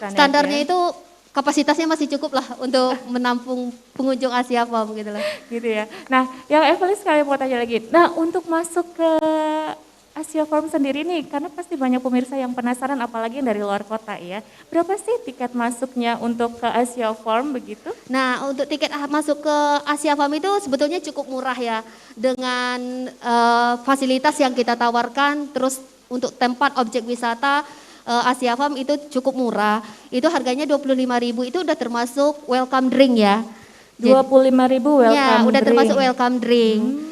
standarnya itu kapasitasnya masih cukup lah untuk menampung pengunjung Asia Farm gitu loh. Gitu ya. Nah, yang Evelyn sekali mau tanya lagi. Nah, untuk masuk ke Asia Farm sendiri nih, karena pasti banyak pemirsa yang penasaran apalagi yang dari luar kota ya. Berapa sih tiket masuknya untuk ke Asia Farm begitu? Nah, untuk tiket masuk ke Asia Farm itu sebetulnya cukup murah ya. Dengan fasilitas yang kita tawarkan, terus untuk tempat objek wisata Asia Farm itu cukup murah. Itu harganya 25.000, itu udah termasuk welcome drink ya. 25.000 welcome ya, udah drink. termasuk welcome drink.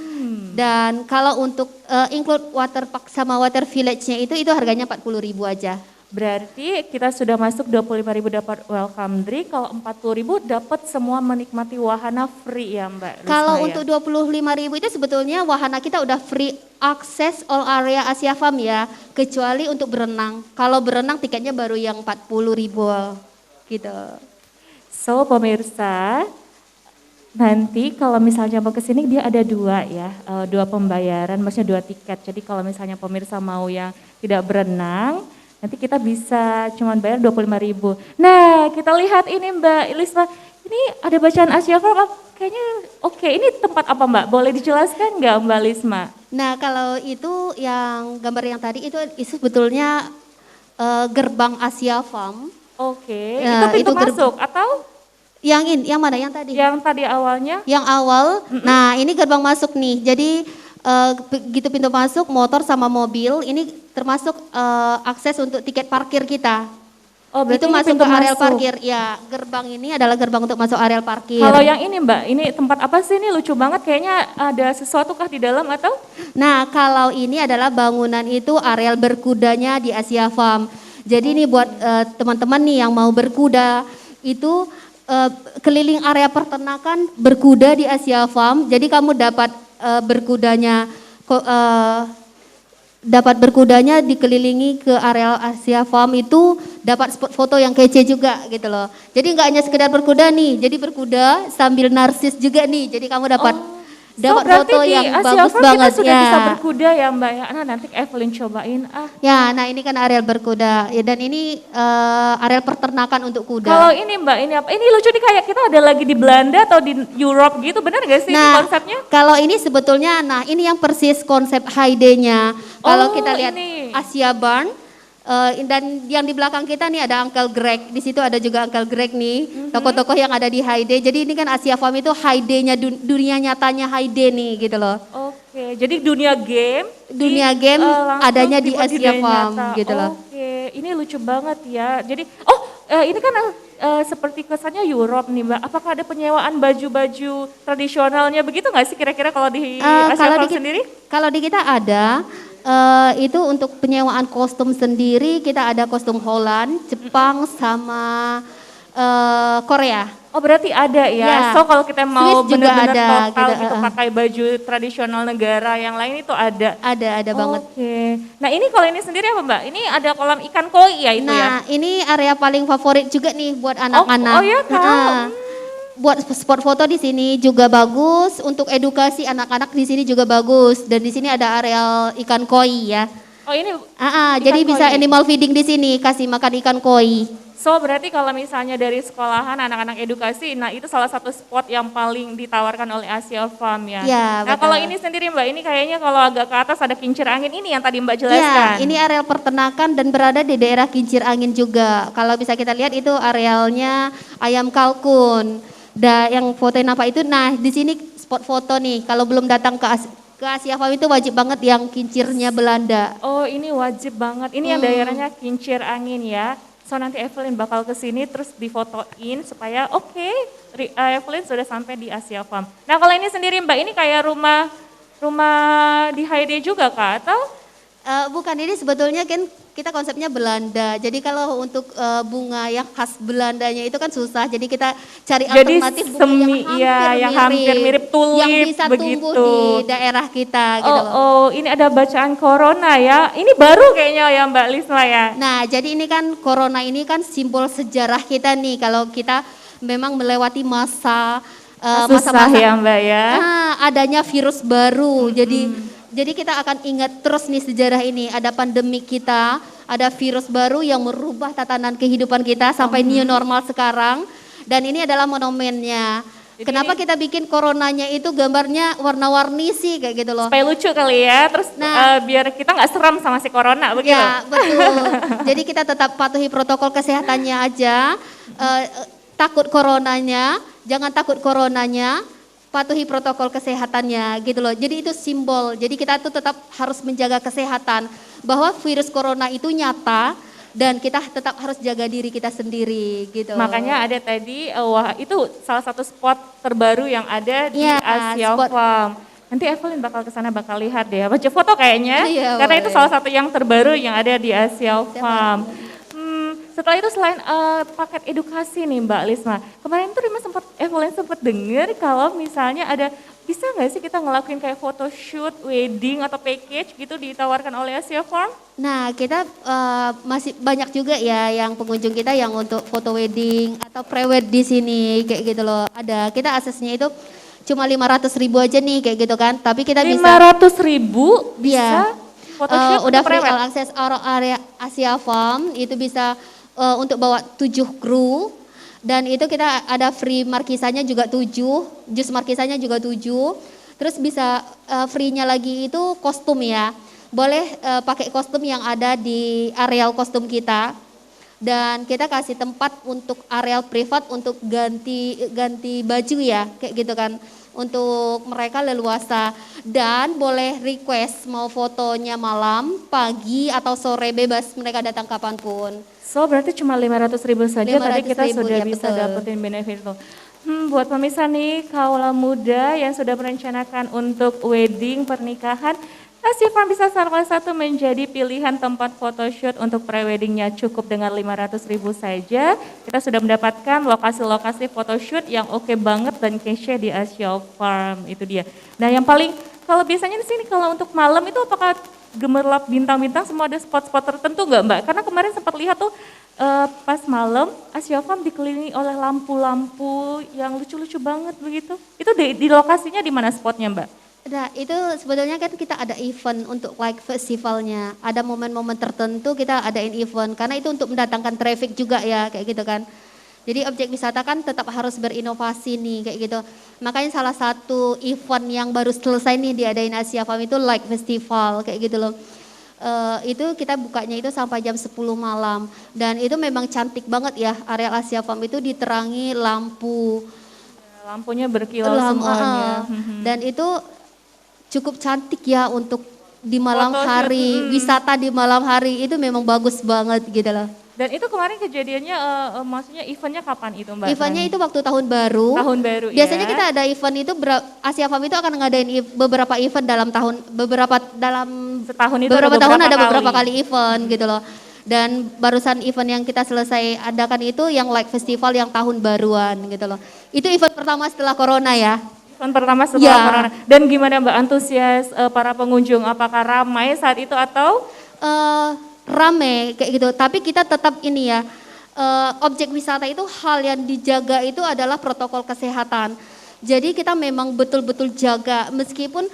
Dan kalau untuk include water park sama water village-nya itu harganya 40.000 aja. Berarti kita sudah masuk 25.000 dapat welcome drink, kalau 40.000 dapat semua menikmati wahana free ya Mbak Risma. Kalau untuk 25.000 itu sebetulnya wahana kita udah free access all area Asia Farm ya, kecuali untuk berenang. Kalau berenang tiketnya baru yang 40.000 gitu. So pemirsa, nanti kalau misalnya mau ke sini dia ada dua ya, dua pembayaran, maksudnya dua tiket. Jadi kalau misalnya pemirsa mau yang tidak berenang, nanti kita bisa cuma bayar 25.000. Nah, kita lihat ini Mbak Lisma, ini ada bacaan Asia Farm, kayaknya oke. Ini tempat apa Mbak? Boleh dijelaskan nggak Mbak Lisma? Nah, kalau itu yang gambar yang tadi itu sebetulnya gerbang Asia Farm. Oke, itu pintu masuk atau? Yang mana? Yang tadi? Yang tadi awalnya? Yang awal. Nah, ini gerbang masuk nih. Jadi begitu pintu masuk motor sama mobil, ini termasuk akses untuk tiket parkir kita. Oh, itu masuk ke areal parkir. Ya, gerbang ini adalah gerbang untuk masuk areal parkir. Kalau yang ini Mbak, ini tempat apa sih? Ini lucu banget, kayaknya ada sesuatu kah di dalam atau? Nah, kalau ini adalah bangunan itu areal berkudanya di Asia Farm. Jadi ini buat teman-teman nih yang mau berkuda, itu keliling area peternakan berkuda di Asia Farm. Jadi kamu dapat berkudanya dikelilingi ke area Asia Farm, itu dapat spot foto yang kece juga gitu loh. Jadi nggak hanya sekedar berkuda nih, jadi berkuda sambil narsis juga nih. Jadi kamu dapat foto yang bagus banget kita sudah bisa berkuda ya Mbak ya. Nah, nanti Evelyn cobain Ya, nah ini kan areal berkuda ya, dan ini areal peternakan untuk kuda. Kalau ini Mbak, ini apa? Ini lucu nih, kayak kita ada lagi di Belanda atau di Europe gitu, benar gak sih ini konsepnya? Kalau ini sebetulnya, ini yang persis konsep Haide-nya. Kalau kita lihat ini Asia Barn, dan yang di belakang kita nih ada Uncle Greg, di situ ada juga Uncle Greg nih, tokoh-tokoh yang ada di Haide. Jadi ini kan Asia Farm itu Haide-nya, dunia nyatanya Haide nih gitu loh. Oke, jadi dunia game adanya di Asia Farm gitu loh. Oke, ini lucu banget ya. Jadi, ini kan seperti kesannya Europe nih Mbak. Apakah ada penyewaan baju-baju tradisionalnya begitu nggak sih kira-kira kalau di Asia Farm sendiri? Kalau di kita ada. Itu untuk penyewaan kostum sendiri, kita ada kostum Holland, Jepang sama Korea. Oh, berarti ada ya. So kalau kita mau benar-benar total gitu pakai baju tradisional negara yang lain itu ada. Ada banget. Oke. Nah, ini kalau ini sendiri apa Mbak? Ini ada kolam ikan koi ya itu ya? Nah, ini area paling favorit juga nih buat anak-anak. Oh ya Kak. Buat spot foto di sini juga bagus, untuk edukasi anak-anak di sini juga bagus, dan di sini ada areal ikan koi ya. Oh ini? Jadi koi. Bisa animal feeding di sini, kasih makan ikan koi. So berarti kalau misalnya dari sekolahan anak-anak edukasi, nah itu salah satu spot yang paling ditawarkan oleh Asia Farm ya. Nah betul. Kalau ini sendiri Mbak, ini kayaknya kalau agak ke atas ada kincir angin, ini yang tadi Mbak jelaskan. Ya, ini areal peternakan dan berada di daerah kincir angin juga. Kalau bisa kita lihat itu arealnya ayam kalkun. Yang fotoin apa itu, nah di sini spot foto nih, kalau belum datang ke Asia Farm itu wajib banget yang kincirnya Belanda. Oh ini wajib banget, ini yang daerahnya kincir angin ya. So nanti Evelyn bakal ke sini terus difotoin supaya Evelyn sudah sampai di Asia Farm. Nah kalau ini sendiri Mbak, ini kayak rumah di Haide juga Kak atau? Bukan, ini sebetulnya kan kita konsepnya Belanda. Jadi kalau untuk bunga yang khas Belandanya itu kan susah. Jadi kita cari alternatif bunga yang hampir mirip tulip yang bisa tumbuh di daerah kita gitu loh. Oh, ini ada bacaan corona ya. Ini baru kayaknya ya Mbak Lisma ya. Nah, jadi ini kan corona ini kan simbol sejarah kita nih, kalau kita memang melewati masa susah ya Mbak ya. Adanya virus baru. Jadi Jadi kita akan ingat terus nih sejarah ini, ada pandemi kita, ada virus baru yang merubah tatanan kehidupan kita sampai new normal sekarang, dan ini adalah monumennya. Jadi Kenapa kita bikin coronanya itu gambarnya warna-warni sih kayak gitu loh. supaya lucu kali ya, terus Nah. biar kita nggak seram sama si corona begitu. Ya, betul. Jadi kita tetap patuhi protokol kesehatannya aja. Takut coronanya, jangan takut coronanya, patuhi protokol kesehatannya gitu loh. Jadi itu simbol. Jadi kita tuh tetap harus menjaga kesehatan. Bahwa virus corona itu nyata dan kita tetap harus jaga diri kita sendiri gitu. Makanya ada tadi, wah itu salah satu spot terbaru yang ada di Iya, Asia spot. Farm. Nanti Evelyn bakal ke sana bakal lihat deh, baca foto kayaknya, Iya, karena itu boleh. salah satu yang terbaru yang ada di Asia Farm. Setelah itu selain paket edukasi nih Mbak Lisma, kemarin tuh Rima Evelyn sempat dengar kalau misalnya ada, bisa nggak sih kita ngelakuin kayak photoshoot, wedding atau package gitu ditawarkan oleh Asia Farm? Nah, kita masih banyak juga ya yang pengunjung kita yang untuk foto wedding atau pre-wed di sini kayak gitu loh. Ada, kita aksesnya itu cuma 500.000 aja nih kayak gitu kan. Tapi kita bisa 500.000 bisa Iya. photoshoot udah untuk free prewed? all access area Asia Farm, itu bisa untuk bawa 7 kru. Dan itu kita ada free markisanya juga 7, jus markisanya juga 7. Terus bisa free-nya lagi itu kostum ya. Boleh pakai kostum yang ada di areal kostum kita. Dan kita kasih tempat untuk areal privat untuk ganti baju ya, kayak gitu kan. Untuk mereka leluasa, dan boleh request mau fotonya malam, pagi atau sore, bebas mereka datang kapanpun. So berarti cuma 500.000 saja tadi kita 500.000, sudah ya, bisa betul. dapetin benefit itu. Buat pemirsa nih, kaula muda yang sudah merencanakan untuk wedding, pernikahan, Asia Farm bisa salah satu menjadi pilihan tempat photoshoot untuk pre-weddingnya, cukup dengan 500.000 saja. Kita sudah mendapatkan lokasi-lokasi photoshoot yang oke banget dan cash di Asia Farm, itu dia. Nah yang paling, kalau biasanya di sini kalau untuk malam itu apakah gemerlap bintang-bintang semua ada spot-spot tertentu nggak Mbak? Karena kemarin sempat lihat tuh pas malam Asia Farm dikelilingi oleh lampu-lampu yang lucu-lucu banget begitu. Itu di lokasinya di mana spotnya Mbak? Nah, itu sebetulnya kan kita ada event untuk like festivalnya. Ada momen-momen tertentu kita adain event karena itu untuk mendatangkan traffic juga ya kayak gitu kan. Jadi objek wisata kan tetap harus berinovasi nih kayak gitu. Makanya salah satu event yang baru selesai nih diadain Asia Farm itu like festival kayak gitu loh. Itu kita bukanya itu sampai jam 10 malam dan itu memang cantik banget ya, area Asia Farm itu diterangi lampu. Lampunya berkilau Lam- semuanya. Dan itu cukup cantik ya untuk di malam Photoshoot, hari, wisata di malam hari itu memang bagus banget gitu loh. Dan itu kemarin kejadiannya, maksudnya eventnya kapan itu Mbak? Eventnya itu waktu tahun baru. Tahun baru Biasanya ya. kita ada event itu, Asia Farm itu akan ngadain beberapa event dalam tahun, Setahun itu beberapa ada tahun ada kali. beberapa kali event gitu loh. Dan barusan event yang kita selesai adakan itu yang like festival yang tahun baruan gitu loh. Itu event pertama setelah corona ya. Event pertama setelah Ya. corona. Dan gimana Mbak antusias para pengunjung? Apakah ramai saat itu atau? Rame kayak gitu. Tapi kita tetap ini ya, objek wisata itu hal yang dijaga itu adalah protokol kesehatan. Jadi kita memang betul-betul jaga meskipun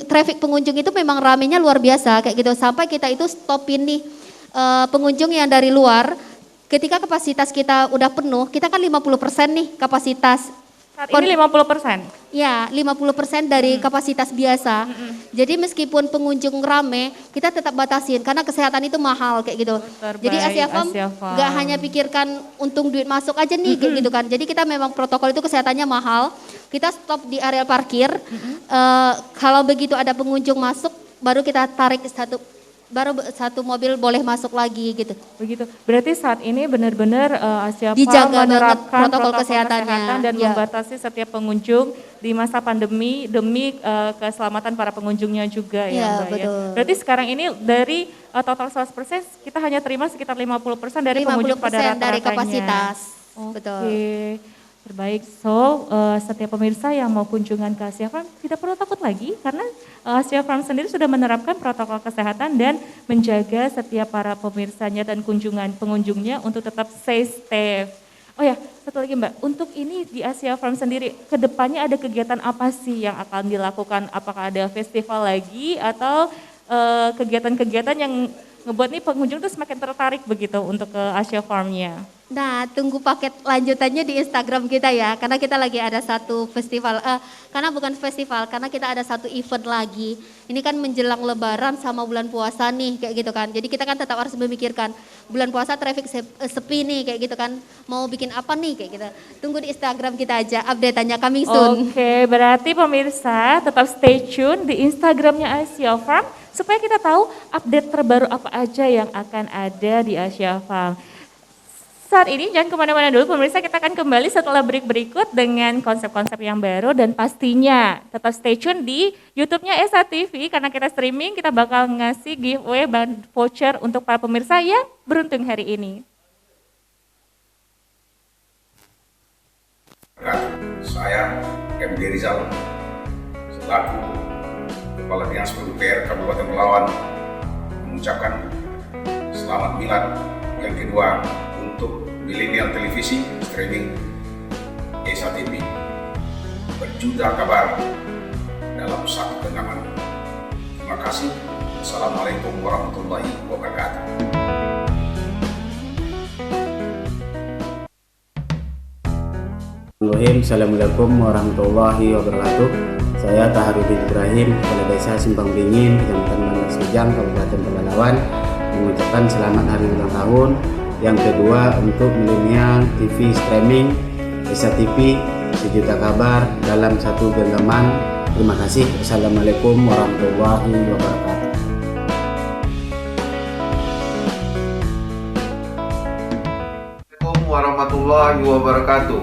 traffic pengunjung itu memang ramenya luar biasa kayak gitu. Sampai kita itu stopin nih pengunjung yang dari luar. Ketika kapasitas kita udah penuh, kita kan 50% nih kapasitas. Saat ini 50%. Ya, 50% dari kapasitas biasa. Jadi meskipun pengunjung rame, kita tetap batasin karena kesehatan itu mahal kayak gitu. Terbaik, Jadi Asia Farm Asia Farm. nggak hanya pikirkan untung duit masuk aja nih kayak gitu kan. Jadi kita memang protokol itu kesehatannya mahal. Kita stop di area parkir. Kalau begitu ada pengunjung masuk, baru kita tarik satu mobil boleh masuk lagi gitu. Begitu. Berarti saat ini benar-benar Asia Farm Dijaga banget menerapkan protokol kesehatannya. kesehatan dan Ya. membatasi setiap pengunjung di masa pandemi demi keselamatan para pengunjungnya juga ya Ya, Mbak ya. betul. Berarti sekarang ini dari total 100% kita hanya terima sekitar 50% dari pengunjung pada 50% rata-ratanya. dari kapasitas. Betul. Oke, terbaik. So, setiap pemirsa yang mau kunjungan ke Asia Farm tidak perlu takut lagi karena Asia Farm sendiri sudah menerapkan protokol kesehatan dan menjaga setiap para pemirsanya dan pengunjungnya untuk tetap safe. Oh ya, satu lagi Mbak, untuk ini di Asia Farm sendiri, kedepannya ada kegiatan apa sih yang akan dilakukan? Apakah ada festival lagi atau kegiatan-kegiatan yang ngebuat nih pengunjung tuh semakin tertarik begitu untuk ke Asia Farm-nya? Nah, tunggu paket lanjutannya di Instagram kita ya, karena kita lagi ada satu festival, karena bukan festival, karena kita ada satu event lagi. Ini kan menjelang Lebaran sama bulan puasa nih, kayak gitu kan. Jadi kita kan tetap harus memikirkan bulan puasa traffic sepi nih, kayak gitu kan. Mau bikin apa nih, kayak gitu. Tunggu di Instagram kita aja, update-nya coming soon. Oke, berarti pemirsa tetap stay tune di Instagramnya Asia Farm supaya kita tahu update terbaru apa aja yang akan ada di Asia Farm. Saat ini jangan kemana-mana dulu pemirsa, kita akan kembali setelah break berikut dengan konsep-konsep yang baru dan pastinya tetap stay tune di YouTube-nya Esa TV karena kita streaming, kita bakal ngasih giveaway voucher untuk para pemirsa yang beruntung hari ini. Saya MD Rizal selaku Kepala Dinas PUPR Kabupaten Pelawan mengucapkan selamat milad yang kedua untuk Millennial Televisi Streaming Esa TV, berjuta kabar dalam satu genggaman. Terima kasih. Assalamualaikum warahmatullahi wabarakatuh. Assalamualaikum warahmatullahi wabarakatuh. Saya Taharudin Ibrahim, Kepala Desa Simpang Dingin, Kecamatan Bandar Sejang, Kabupaten Pelalawan, mengucapkan selamat hari ulang tahun yang kedua untuk Millennial TV Streaming Esa TV, sejuta kabar dalam satu genggaman. Terima kasih. Assalamualaikum warahmatullahi wabarakatuh. Assalamualaikum warahmatullahi wabarakatuh.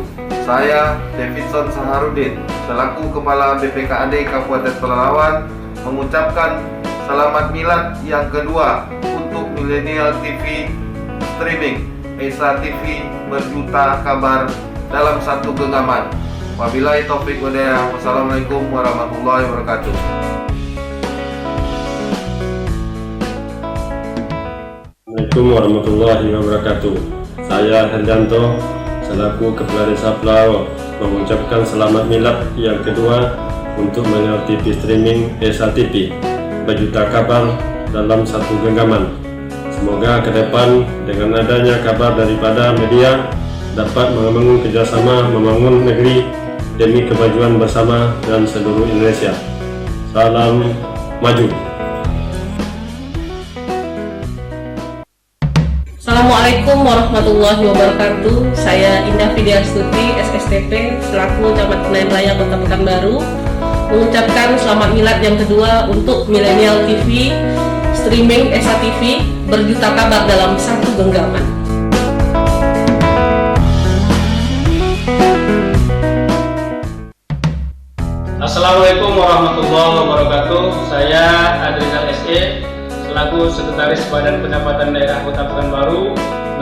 Saya Davidson Saharudin selaku Kepala BPKAD Kabupaten Pelalawan mengucapkan selamat milad yang kedua untuk Millennial TV Streaming Esa TV, berjuta kabar dalam satu genggaman. Wabillahi taufik walhidayah. Wassalamualaikum warahmatullahi wabarakatuh. Assalamualaikum warahmatullahi wabarakatuh. Saya Herjanto selaku Kepala Desa Pelalawan mengucapkan selamat milad yang kedua untuk Millennial TV Streaming Esa TV, berjuta kabar dalam satu genggaman. Semoga ke depan dengan adanya kabar daripada media dapat membangun kerjasama membangun negeri demi kemajuan bersama dan seluruh Indonesia. Salam maju. Assalamualaikum warahmatullahi wabarakatuh. Saya Indah Fidiastuti, SSTP, selaku Camat Senayan Raya Kota Pekanbaru, mengucapkan selamat milad yang kedua untuk Millennial TV Streaming Esa TV, berjuta kabar dalam satu genggaman. Assalamualaikum warahmatullahi wabarakatuh. Saya Adrizal SE selaku Sekretaris Badan Pendapatan Daerah Kota Pekanbaru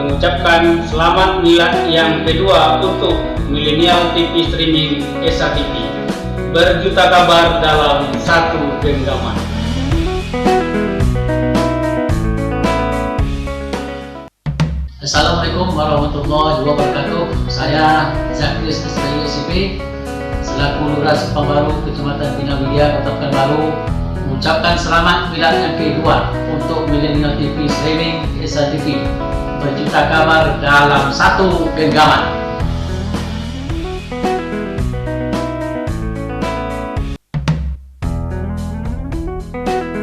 mengucapkan selamat milad yang kedua untuk Millennial TV Streaming Esa TV, berjuta kabar dalam satu genggaman. Assalamualaikum warahmatullahi wabarakatuh. Saya Zakris SPISP selaku Lurah Simpang Baru, Kecamatan Bina Widya, Kota Pekanbaru, mengucapkan selamat milad yang kedua untuk Millennial TV Streaming Esa TV, berjuta kabar dalam satu genggaman.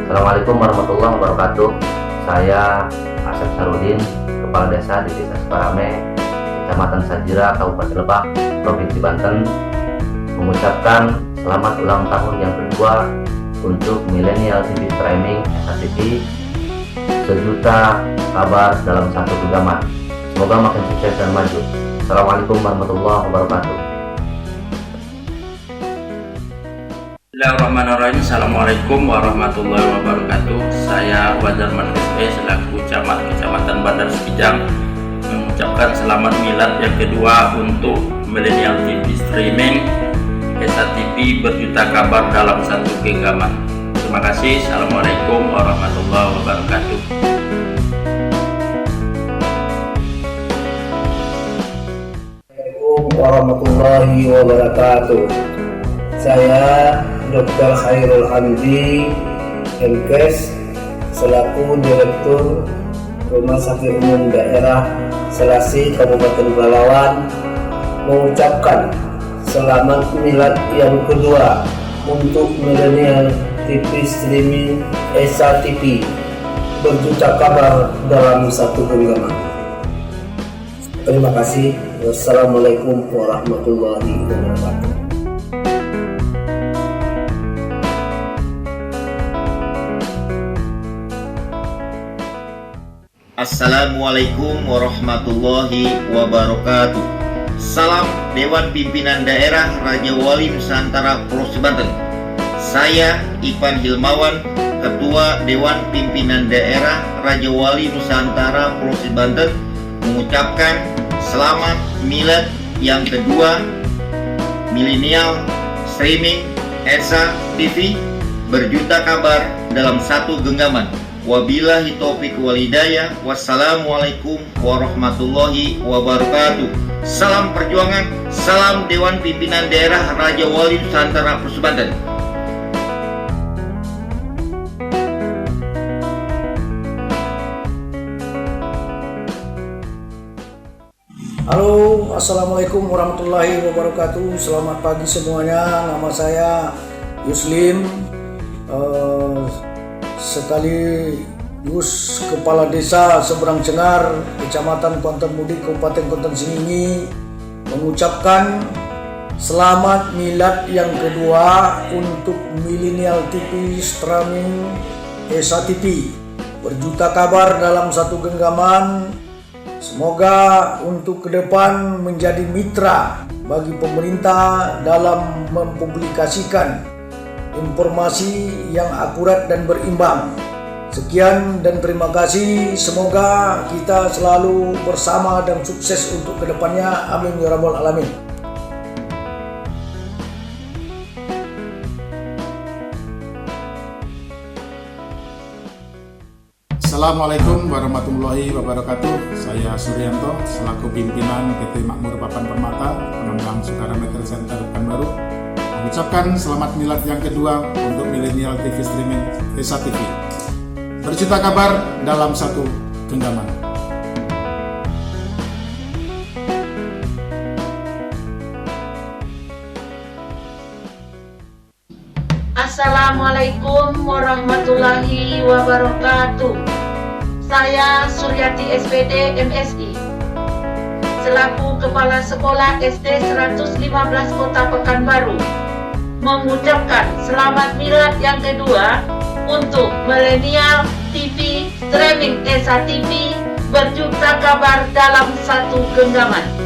Assalamualaikum warahmatullahi wabarakatuh. Saya Asep Sarudin, Kepala Desa di Desa Sukarame, Kecamatan Sajira, Kabupaten Lebak, Provinsi Banten, mengucapkan selamat ulang tahun yang kedua untuk Millennial TV Streaming Esa TV, sejuta kabar dalam satu genggaman. Semoga makin sukses dan maju. Assalamualaikum warahmatullahi wabarakatuh. Bismillahirrahmanirrahim. Assalamualaikum warahmatullahi wabarakatuh. Saya Wajarman SP selaku Camat Kecamatan Bandar Sejang mengucapkan selamat milad yang kedua untuk Millennial TV Streaming Esa TV, berjuta kabar dalam satu genggaman. Terima kasih. Assalamualaikum warahmatullahi wabarakatuh. warahmatullahi wabarakatuh. Saya Dr. Khairul Hamdi, MKes, selaku Direktur Rumah Sakit Umum Daerah Selasih Kabupaten Pelalawan, mengucapkan selamat milad yang kedua untuk milenial TV streaming Esa TV berjuta kabar dalam satu genggaman. Terima kasih. Wassalamualaikum warahmatullahi wabarakatuh. Assalamualaikum warahmatullahi wabarakatuh. Salam Dewan Pimpinan Daerah Raja Wali Nusantara Provinsi Banten. Saya Ivan Hilmawan, Ketua Dewan Pimpinan Daerah Raja Wali Nusantara Provinsi Banten, mengucapkan selamat milad yang kedua milenial streaming Esa TV berjuta kabar dalam satu genggaman. Wabillahi taufiq wal hidayah. Wassalamualaikum warahmatullahi wabarakatuh. Salam perjuangan, salam Dewan Pimpinan Daerah Raja Wali Nusantara Provinsi Banten. Halo, assalamualaikum warahmatullahi wabarakatuh. Selamat pagi semuanya. Nama saya Yuslim, sekaligus Kepala Desa Seberang Cengar, Kecamatan Kuantan Mudik, Kabupaten Kuantan Sengingi, mengucapkan selamat milad yang kedua untuk milenial TV streaming Esa TV berjuta kabar dalam satu genggaman. Semoga untuk ke depan menjadi mitra bagi pemerintah dalam mempublikasikan informasi yang akurat dan berimbang. Sekian dan terima kasih. Semoga kita selalu bersama dan sukses untuk ke depannya. Amin ya rabbal alamin. Assalamualaikum warahmatullahi wabarakatuh. Saya Suryanto selaku pimpinan PT Makmur Papan Permata, pengembang Sukarameter Center Pekanbaru, mengucapkan selamat milad yang kedua untuk milenial TV streaming Esa TV. Berjuta kabar dalam satu genggaman. Assalamualaikum warahmatullahi wabarakatuh. Saya Suryati SPD MSI, selaku Kepala Sekolah SD 115 Kota Pekanbaru, mengucapkan selamat milad yang kedua untuk milenial TV streaming Esa TV berjuta kabar dalam satu genggaman.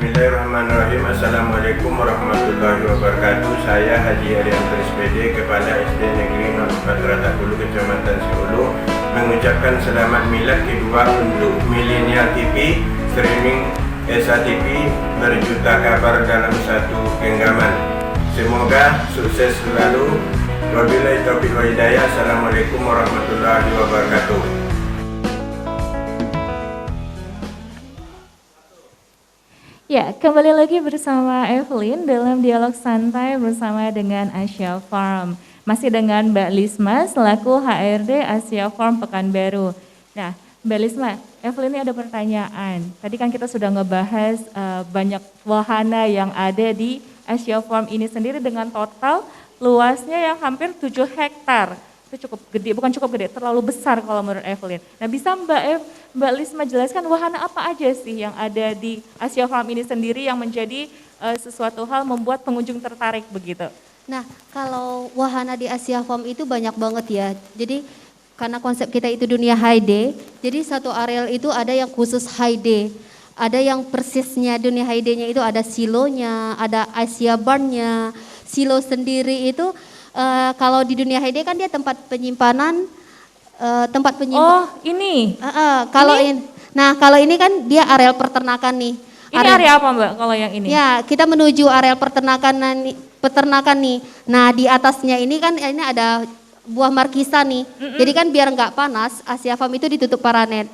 Bismillahirrahmanirrahim. Assalamualaikum warahmatullahi wabarakatuh. Saya Haji Arianto SPD, Kepala SD Negeri 04 Ratakulu, Kecamatan Solo, mengucapkan selamat milad kedua untuk milenial TV streaming Esa TV berjuta kabar dalam satu genggaman. Semoga sukses selalu. Wabillahi taufiq wal hidayah. Assalamualaikum warahmatullahi wabarakatuh. Ya, kembali lagi bersama Evelyn dalam dialog santai bersama dengan Asia Farm. Masih dengan Mbak Lisma selaku HRD Asia Farm Pekanbaru. Nah, Mbak Lisma, Evelyn ini ada pertanyaan. Tadi kan kita sudah ngebahas banyak wahana yang ada di Asia Farm ini sendiri dengan total luasnya yang hampir 7 hektar. Itu cukup gede, bukan cukup gede, terlalu besar kalau menurut Evelyn. Nah, bisa Mbak Lisma jelaskan wahana apa aja sih yang ada di Asia Farm ini sendiri yang menjadi sesuatu hal membuat pengunjung tertarik begitu? Nah, kalau wahana di Asia Farm itu banyak banget ya. Jadi karena konsep kita itu dunia high day, jadi satu areal itu ada yang khusus high day. Ada yang persisnya dunia high day-nya itu ada silonya, ada Asia Barn-nya. Silo sendiri itu kalau di dunia high day kan dia tempat penyimpanan, Oh, ini. Kalau ini, nah kalau ini kan dia areal peternakan nih. Ini area apa Mbak kalau yang ini? Ya, kita menuju areal peternakan nih. Nah, di atasnya ini kan ini ada buah markisa nih. Jadi kan biar nggak panas, Asia Farm itu ditutup paranet.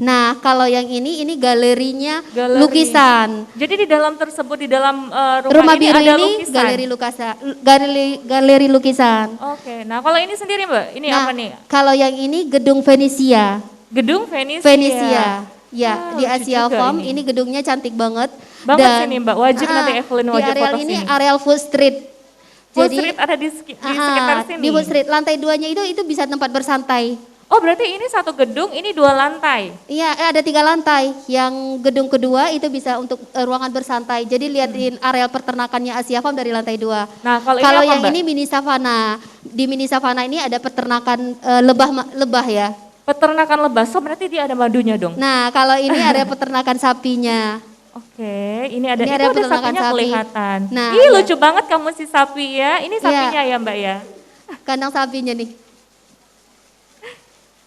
Nah, kalau yang ini galerinya lukisan. Jadi di dalam tersebut, di dalam Rumah ini biru ada ini lukisan. galeri lukisan. Oke, nah kalau ini sendiri Mbak, ini Nah, apa nih? kalau yang ini gedung Venesia. Gedung Venesia. Venesia. Ya, di lucu Asia juga Farm ini. ini gedungnya cantik banget. Banget sini Mbak, wajib nanti Evelyn di wajib areal foto ini sini. areal Food Street. Food Street ada di sekitar sini. Di Food Street, lantai 2-nya itu bisa tempat bersantai. Oh berarti ini satu gedung, ini 2 lantai? Iya, ada 3 lantai. Yang gedung kedua itu bisa untuk ruangan bersantai. Jadi lihatin areal peternakannya Asia Farm dari lantai 2. Nah kalau ini apa, yang Mbak? ini mini savana. Di mini savana ini ada peternakan lebah ya. Peternakan lebah, so berarti dia ada madunya dong? Nah kalau ini ada peternakan sapinya. Oke, ini ada, Ini itu ada ada peternakan sapinya sapi. kelihatan. Nah, Ih iya. lucu banget kamu si sapi ya, ini sapinya ya Mbak ya? Kandang sapinya nih.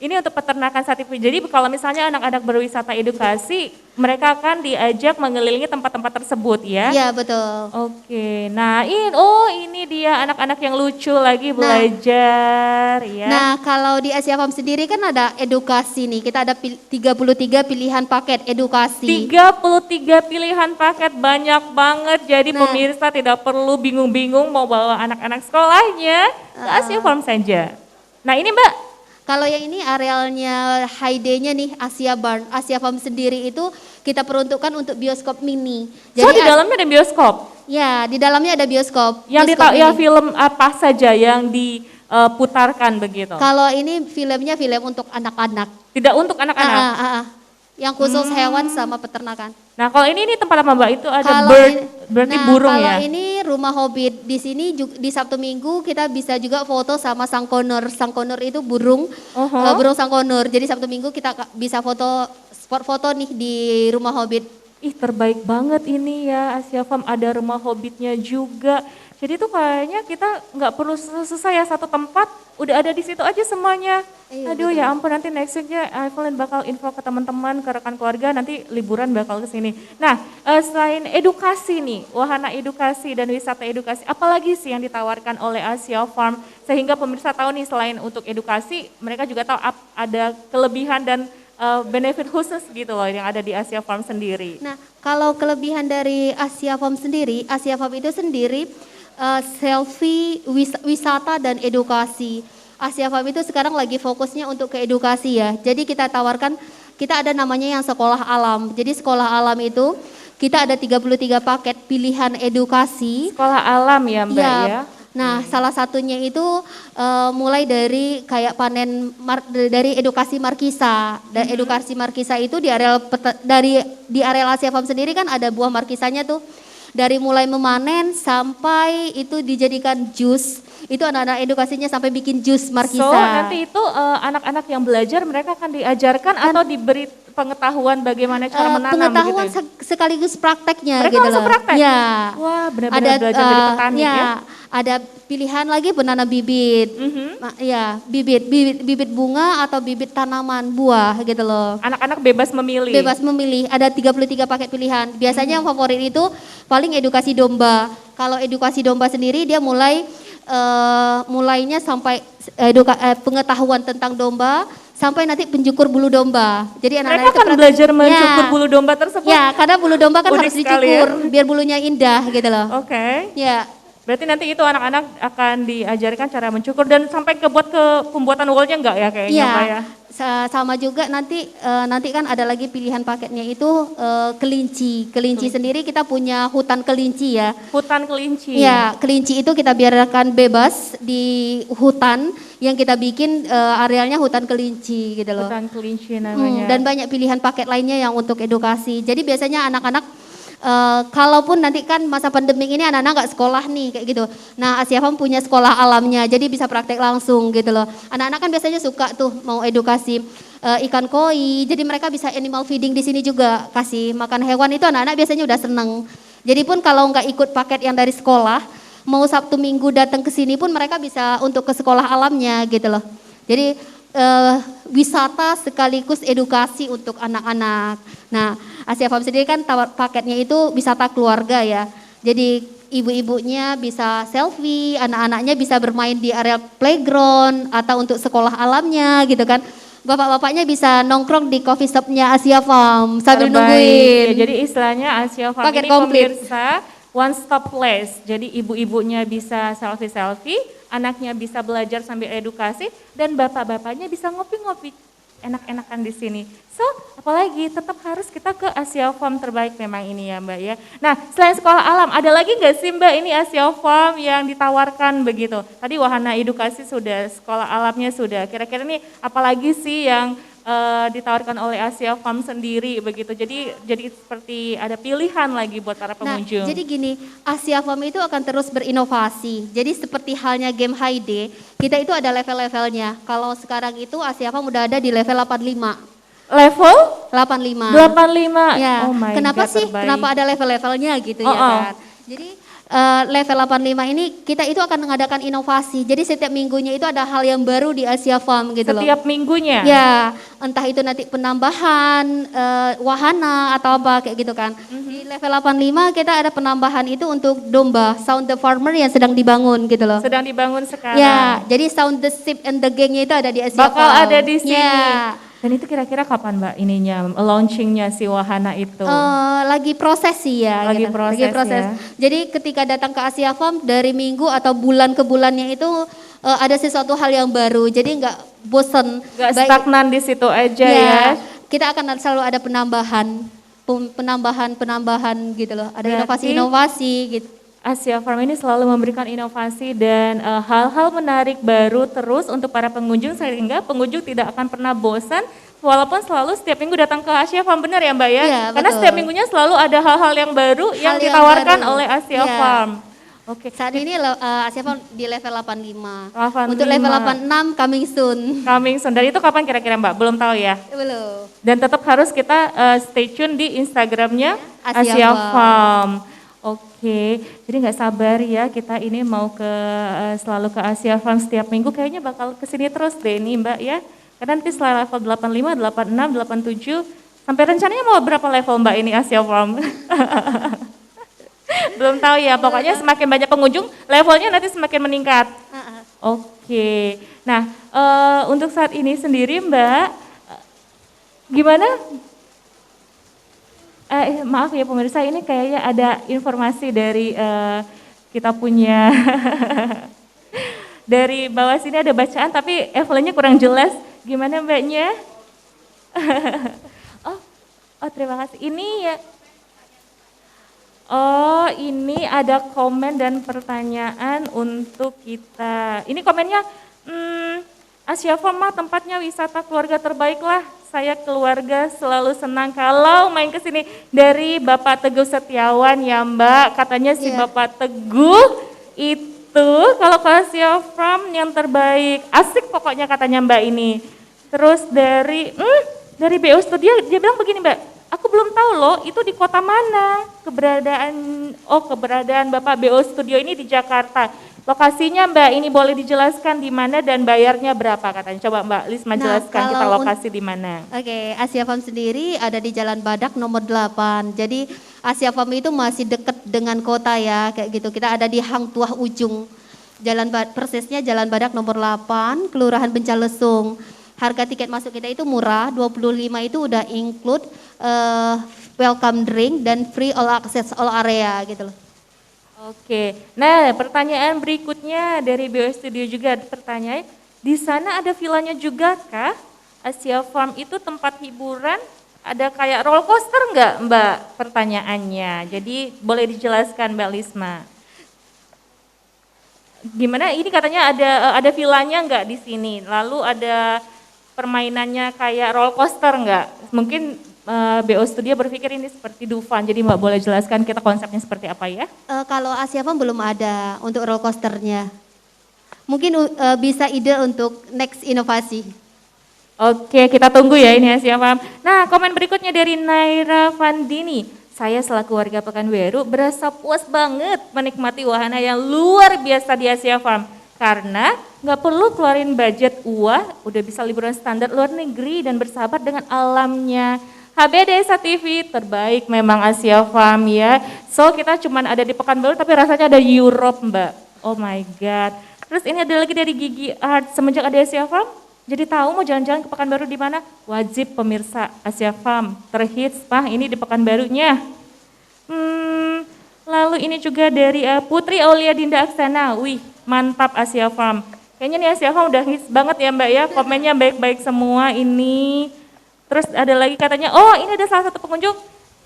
Ini untuk peternakan sapi. Jadi kalau misalnya anak-anak berwisata edukasi, mereka akan diajak mengelilingi tempat-tempat tersebut ya? Iya betul. Oke, nah ini dia anak-anak yang lucu lagi belajar ya. Nah kalau di Asia Farm sendiri kan ada edukasi nih. Kita ada 33 pilihan paket edukasi. 33 pilihan paket, banyak banget. Jadi pemirsa tidak perlu bingung-bingung mau bawa anak-anak sekolahnya ke Asia Farm saja. Nah ini Mbak. Kalau yang ini arealnya high day-nya nih Asia Farm sendiri itu kita peruntukkan untuk bioskop mini. So di dalamnya ada bioskop? Ya, di dalamnya ada bioskop. Yang film apa saja yang diputarkan begitu? Kalau ini filmnya film untuk anak-anak. Tidak untuk anak-anak? Yang khusus hewan sama peternakan. Nah kalau ini tempat apa Mbak? Itu ada Kalau berarti burung kalau ya? ini rumah hobbit. Di sini di Sabtu Minggu kita bisa juga foto sama sangkonur. Sangkonur itu burung, burung sangkonur. Jadi Sabtu Minggu kita bisa spot foto nih di rumah hobbit. Ih terbaik banget ini ya, Asia Farm ada rumah hobbitnya juga. Jadi tuh kayaknya kita nggak perlu susah ya satu tempat, udah ada di situ aja semuanya. Aduh ya ampun, nanti next weeknya Evelyn bakal info ke teman-teman, ke rekan keluarga, nanti liburan bakal ke sini. Nah selain edukasi nih, wahana edukasi dan wisata edukasi, apalagi sih yang ditawarkan oleh Asia Farm sehingga pemirsa tahu nih selain untuk edukasi, mereka juga tahu ada kelebihan dan benefit khusus gitu loh yang ada di Asia Farm sendiri. Nah kalau kelebihan dari Asia Farm sendiri, Asia Farm itu sendiri selfie, wisata dan edukasi. Asia Farm itu sekarang lagi fokusnya untuk ke edukasi ya. Jadi kita tawarkan, kita ada namanya yang sekolah alam. Jadi sekolah alam itu kita ada 33 paket pilihan edukasi. Sekolah alam ya Mbak ya? Nah salah satunya itu mulai dari kayak panen dari edukasi markisa. Dan edukasi markisa itu di areal Asia Farm sendiri kan ada buah markisanya tuh. Dari mulai memanen sampai itu dijadikan jus, itu anak-anak edukasinya sampai bikin jus markisa. So nanti itu anak-anak yang belajar mereka akan diajarkan atau diberi pengetahuan bagaimana cara menanam pengetahuan gitu? Sekaligus prakteknya Mereka gitu langsung loh. praktek? Ya. Wah benar-benar belajar dari petani ya. Ada pilihan lagi menanam bibit, bibit bunga atau bibit tanaman buah gitu loh. Anak-anak bebas memilih. Bebas memilih, ada 33 paket pilihan. Biasanya yang favorit itu paling edukasi domba. Kalau edukasi domba sendiri dia mulainya sampai pengetahuan tentang domba sampai nanti pencukur bulu domba. Jadi anak-anak mereka akan belajar mencukur bulu domba tersebut. Ya, karena bulu domba kan Unik harus dicukur biar bulunya indah gitu loh. Oke. Ya. Berarti nanti itu anak-anak akan diajarkan cara mencukur dan sampai ke pembuatan woolnya enggak ya kayaknya Mbak ya? Sama juga nanti kan ada lagi pilihan paketnya itu kelinci. Kelinci sendiri kita punya hutan kelinci ya. Hutan kelinci. Ya, kelinci itu kita biarkan bebas di hutan yang kita bikin arealnya hutan kelinci gitu loh. Hutan kelinci namanya. Dan banyak pilihan paket lainnya yang untuk edukasi. Jadi biasanya anak-anak kalaupun nanti kan masa pandemi ini anak-anak nggak sekolah nih kayak gitu. Nah Asia Farm punya sekolah alamnya, jadi bisa praktek langsung gitu loh. Anak-anak kan biasanya suka tuh mau edukasi ikan koi, jadi mereka bisa animal feeding di sini juga, kasih makan hewan itu anak-anak biasanya udah seneng. Jadi pun kalau nggak ikut paket yang dari sekolah, mau Sabtu Minggu datang ke sini pun mereka bisa untuk ke sekolah alamnya gitu loh. Jadi wisata sekaligus edukasi untuk anak-anak. Nah, Asia Farm sendiri kan paketnya itu wisata keluarga ya. Jadi ibu-ibunya bisa selfie, anak-anaknya bisa bermain di area playground atau untuk sekolah alamnya gitu kan. Bapak-bapaknya bisa nongkrong di coffee shopnya Asia Farm sambil Terbaik. nungguin. Ya, jadi istilahnya Asia Farm Paket ini komplit. pemirsa one stop place. Jadi ibu-ibunya bisa selfie-selfie, anaknya bisa belajar sambil edukasi, dan bapak-bapaknya bisa ngopi-ngopi enak-enakan di sini. So, apalagi tetap harus kita ke Asia Farm terbaik memang ini ya Mbak ya. Nah, selain sekolah alam, ada lagi nggak sih Mbak ini Asia Farm yang ditawarkan begitu? Tadi wahana edukasi sudah, sekolah alamnya sudah. Kira-kira nih apalagi sih yang ditawarkan oleh Asia Farm sendiri begitu. Jadi seperti ada pilihan lagi buat para pengunjung. Nah, jadi gini, Asia Farm itu akan terus berinovasi. Jadi seperti halnya game High Day, kita itu ada level-levelnya. Kalau sekarang itu Asia Farm udah ada di level 85. Level 85. 85. Ya. Oh my Kenapa God, sih? terbaik. Kenapa ada level-levelnya gitu ya kan? Jadi level 85 ini kita itu akan mengadakan inovasi. Jadi setiap minggunya itu ada hal yang baru di Asia Farm gitu loh. Setiap minggunya? Ya, entah itu nanti penambahan wahana atau apa kayak gitu kan. Di level 85 kita ada penambahan itu untuk domba, Sound the Farmer yang sedang dibangun gitu loh. Sedang dibangun sekarang. Ya, jadi Sound the Sheep and the Gang-nya itu ada di Asia Bakal Farm. ada di sini. Ya. Dan itu kira-kira kapan Mbak ininya, launchingnya si wahana itu? Lagi proses sih ya. Lagi proses ya. Jadi ketika datang ke Asia Farm dari minggu atau bulan ke bulannya itu ada sesuatu hal yang baru. Jadi nggak bosen. Nggak stagnan di situ aja ya. Kita akan selalu ada penambahan gitu loh. Ada Berarti inovasi-inovasi gitu. Asia Farm ini selalu memberikan inovasi dan hal-hal menarik baru terus untuk para pengunjung sehingga pengunjung tidak akan pernah bosan walaupun selalu setiap minggu datang ke Asia Farm, benar ya Mbak ya? Iya, Karena betul. setiap minggunya selalu ada hal-hal yang baru yang ditawarkan oleh Asia Iya. Farm. Oke. Saat ini Asia Farm di level 85. 85. Untuk level 86 coming soon. Coming soon. Dan itu kapan kira-kira Mbak? Belum tahu ya? Belum. Dan tetap harus kita stay tune di Instagramnya Asia Asia Farm. Farm. Oke, jadi nggak sabar ya kita ini mau selalu ke Asia Farm setiap minggu. Kayaknya bakal kesini terus deh nih Mbak ya. Karena nanti setelah level 85, 86, 87, sampai rencananya mau berapa level Mbak ini Asia Farm? Belum tahu ya, pokoknya semakin banyak pengunjung, levelnya nanti semakin meningkat. Oke, nah untuk saat ini sendiri Mbak, gimana? Maaf ya pemirsa, ini kayaknya ada informasi dari kita punya, dari bawah sini ada bacaan tapi levelnya kurang jelas. Gimana Mbaknya? Oh terima kasih. Ini ya. Oh, ini ada komen dan pertanyaan untuk kita. Ini komennya, Asia Farm mah tempatnya wisata keluarga terbaik lah. Saya keluarga selalu senang kalau main ke sini. Dari Bapak Teguh Setiawan ya Mbak, katanya si Bapak Teguh itu kalau ke Asia Farm yang terbaik. Asik pokoknya katanya Mbak ini. Terus dari BO Studio dia bilang begini Mbak, aku belum tahu loh itu di kota mana keberadaan Bapak BO Studio ini di Jakarta. Lokasinya Mbak ini boleh dijelaskan di mana dan bayarnya berapa katanya. Coba Mbak Lisma jelaskan kita lokasi di mana. Oke, Asia Farm sendiri ada di Jalan Badak nomor 8. Jadi Asia Farm itu masih dekat dengan kota ya, kayak gitu. Kita ada di Hang Tuah Ujung. Persisnya Jalan Badak nomor 8, Kelurahan Bencalesung. Harga tiket masuk kita itu murah, 25 itu udah include welcome drink dan free all access all area gitu loh. Oke, nah pertanyaan berikutnya dari BO Studio juga ada pertanyaan, di sana ada villanya juga kah? Asia Farm itu tempat hiburan, ada kayak roller coaster enggak Mbak pertanyaannya, jadi boleh dijelaskan Mbak Lisma. Gimana ini katanya ada villanya enggak di sini, lalu ada permainannya kayak roller coaster enggak? Mungkin BO Studio berpikir ini seperti Dufan, jadi Mbak boleh jelaskan kita konsepnya seperti apa ya? Kalau Asia Farm belum ada untuk roller coasternya. Mungkin bisa ide untuk next inovasi. Oke, kita tunggu ya ini Asia Farm. Nah, komen berikutnya dari Naira Vandini. Saya selaku warga Pekanbaru berasa puas banget menikmati wahana yang luar biasa di Asia Farm. Karena nggak perlu keluarin budget udah bisa liburan standar luar negeri dan bersahabat dengan alamnya. HB Desa TV terbaik memang Asia Farm ya. So kita cuman ada di Pekanbaru tapi rasanya ada Europe Mbak. Oh my god. Terus ini ada lagi dari Gigi Art. Semenjak ada Asia Farm, jadi tahu mau jalan-jalan ke Pekanbaru di mana? Wajib pemirsa Asia Farm. Terhits Pak ini di Pekanbarunya. Lalu ini juga dari Putri Aulia Dinda Aksana. Wih mantap Asia Farm. Kayaknya nih Asia Farm udah hits banget ya Mbak ya. Komennya baik-baik semua ini. Terus ada lagi katanya, oh ini ada salah satu pengunjung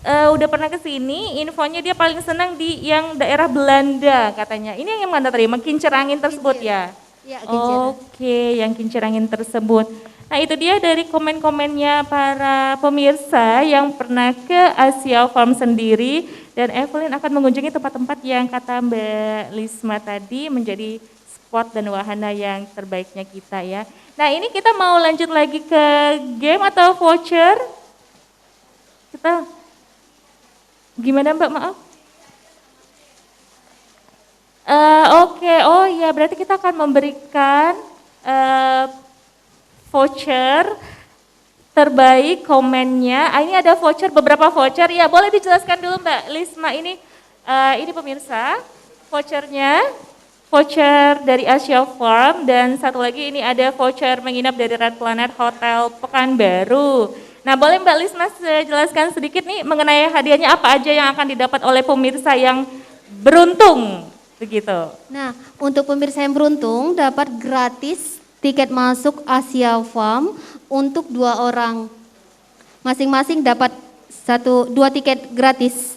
udah pernah ke sini, infonya dia paling senang di yang daerah Belanda katanya. Ini yang mana tadi, kincir angin tersebut ya? Ya, Oke, yang kincir angin tersebut. Nah itu dia dari komen-komennya para pemirsa yang pernah ke Asia Farm sendiri. Dan Evelyn akan mengunjungi tempat-tempat yang kata Mbak Lisma tadi menjadi spot dan wahana yang terbaiknya kita ya. Nah ini kita mau lanjut lagi ke game atau voucher? Kita gimana Mbak, maaf? Oke, oh ya berarti kita akan memberikan voucher terbaik komennya. Ini ada voucher, beberapa voucher. Ya boleh dijelaskan dulu Mbak Lisma ini pemirsa vouchernya. Voucher dari Asia Farm dan satu lagi ini ada voucher menginap dari Red Planet Hotel Pekanbaru. Nah boleh Mbak Lisma jelaskan sedikit nih mengenai hadiahnya apa aja yang akan didapat oleh pemirsa yang beruntung begitu. Nah untuk pemirsa yang beruntung dapat gratis tiket masuk Asia Farm untuk 2 orang. Masing-masing dapat 2 tiket gratis.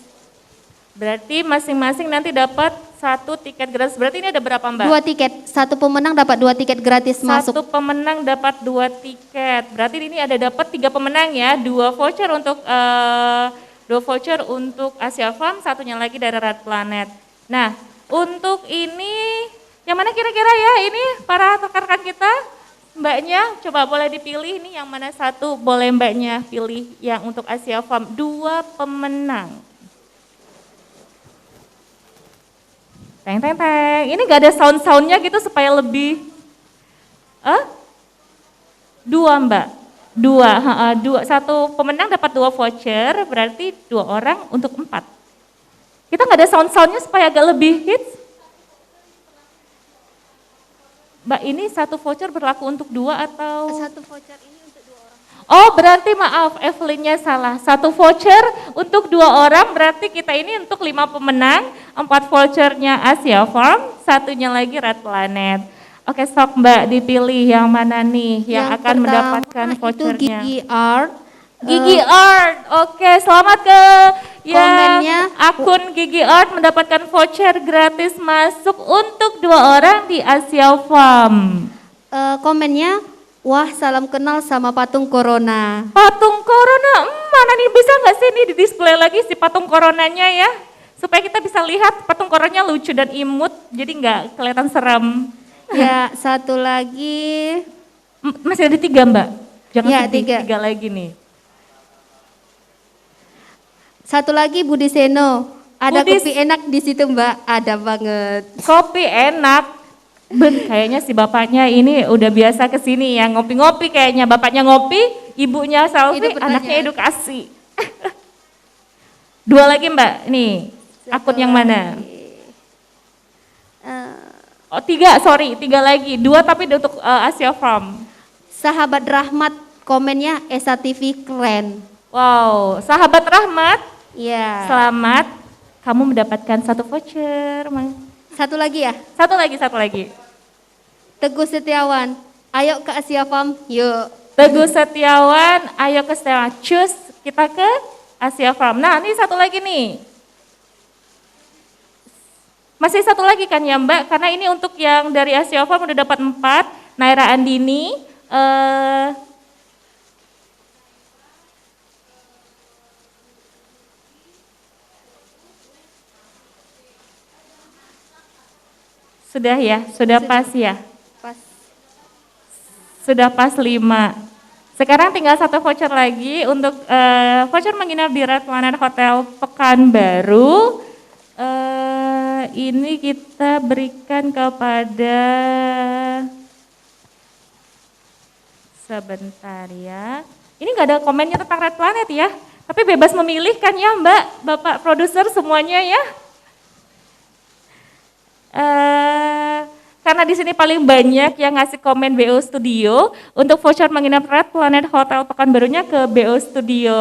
Berarti masing-masing nanti dapat 1 tiket gratis. Berarti ini ada berapa Mbak? 2 tiket. 1 pemenang dapat 2 tiket gratis masuk. 1 pemenang dapat 2 tiket. Berarti ini ada dapat 3 pemenang ya. 2 voucher untuk Asia Farm, satunya lagi dari Red Planet. Nah, untuk ini yang mana kira-kira ya ini para rekan-rekan kita? Mbaknya coba boleh dipilih ini yang mana satu boleh Mbaknya pilih yang untuk Asia Farm. 2 pemenang. Teng teng teng. Ini gak ada sound-soundnya gitu supaya lebih. 2 Mbak. 2. 1 pemenang dapat 2 voucher, berarti 2 orang untuk 4. Kita gak ada sound-soundnya supaya agak lebih hits. Mbak ini 1 voucher berlaku untuk 2 atau? 1 voucher ini untuk 2 orang. Oh berarti maaf Evelynnya salah. 1 voucher untuk 2 orang berarti kita ini untuk 5 pemenang. 4 vouchernya Asia Farm, satunya lagi Red Planet. Oke sok Mbak dipilih yang mana nih yang akan mendapatkan vouchernya. Itu Gigi Art. Gigi Art, oke selamat ke komennya. Akun Gigi Art mendapatkan voucher gratis masuk untuk 2 orang di Asia Farm. Komennya, wah salam kenal sama patung Corona. Patung Corona, mana nih bisa nggak sih ini di display lagi si patung Coronanya ya? Supaya kita bisa lihat patung Coronanya lucu dan imut, jadi nggak kelihatan serem. Ya, 1 lagi. Masih ada 3 Mbak? Jangan ya, sedih, 3 lagi nih. 1 lagi Budi Seno. Ada Budi... kopi enak di situ Mbak, ada banget. Kopi enak. Kayaknya si bapaknya ini udah biasa kesini ya ngopi-ngopi kayaknya. Bapaknya ngopi, ibunya selfie, anaknya edukasi. 2 lagi Mbak, nih akun yang mana? 3 lagi. 2 tapi untuk Asia Farm. Sahabat Rahmat komennya Esa TV keren. Wow, Sahabat Rahmat. Iya. Selamat, kamu mendapatkan 1 voucher. 1 lagi ya? 1 lagi. Teguh Setiawan, ayo ke Asia Farm, yuk. Teguh Setiawan, ayo ke Asia Farm. Cus, kita ke Asia Farm. Nah, ini 1 lagi nih. Masih 1 lagi kan ya Mbak? Karena ini untuk yang dari Asia Farm udah dapat 4. Naira Andini, sudah ya, sudah pas ya? Pas. Sudah pas 5. Sekarang tinggal 1 voucher lagi untuk voucher menginap di Red Planet Hotel Pekanbaru. Ini kita berikan kepada, sebentar ya, Ini nggak ada komennya tentang Red Planet ya, tapi bebas memilih kan ya Mbak, Bapak produser semuanya ya. Karena di sini paling banyak yang ngasih komen BO Studio, untuk voucher menginap Red Planet Hotel Pekanbarunya ke BO Studio.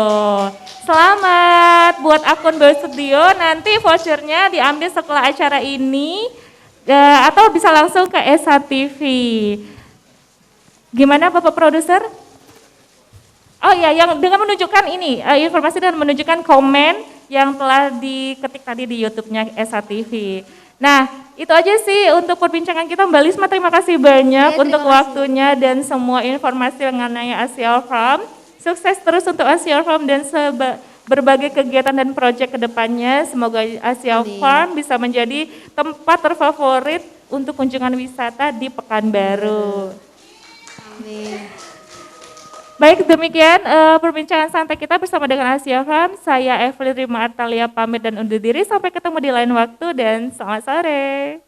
Selamat buat akun BO Studio, nanti vouchernya diambil setelah acara ini, atau bisa langsung ke Esa TV. Gimana Bapak produser? Oh ya, yang dengan menunjukkan ini, informasi dan menunjukkan komen yang telah diketik tadi di YouTube-nya Esa TV. Nah, itu aja sih untuk perbincangan kita. Mbak Lisma, terima kasih banyak untuk waktunya dan semua informasi mengenai Asia Farm. Sukses terus untuk Asia Farm dan berbagai kegiatan dan proyek kedepannya. Semoga Asia Farm bisa menjadi tempat terfavorit untuk kunjungan wisata di Pekanbaru. Amin. Baik, demikian perbincangan santai kita bersama dengan Asia Farm. Saya Evelyn Rima Artalia pamit dan undur diri. Sampai ketemu di lain waktu dan selamat sore.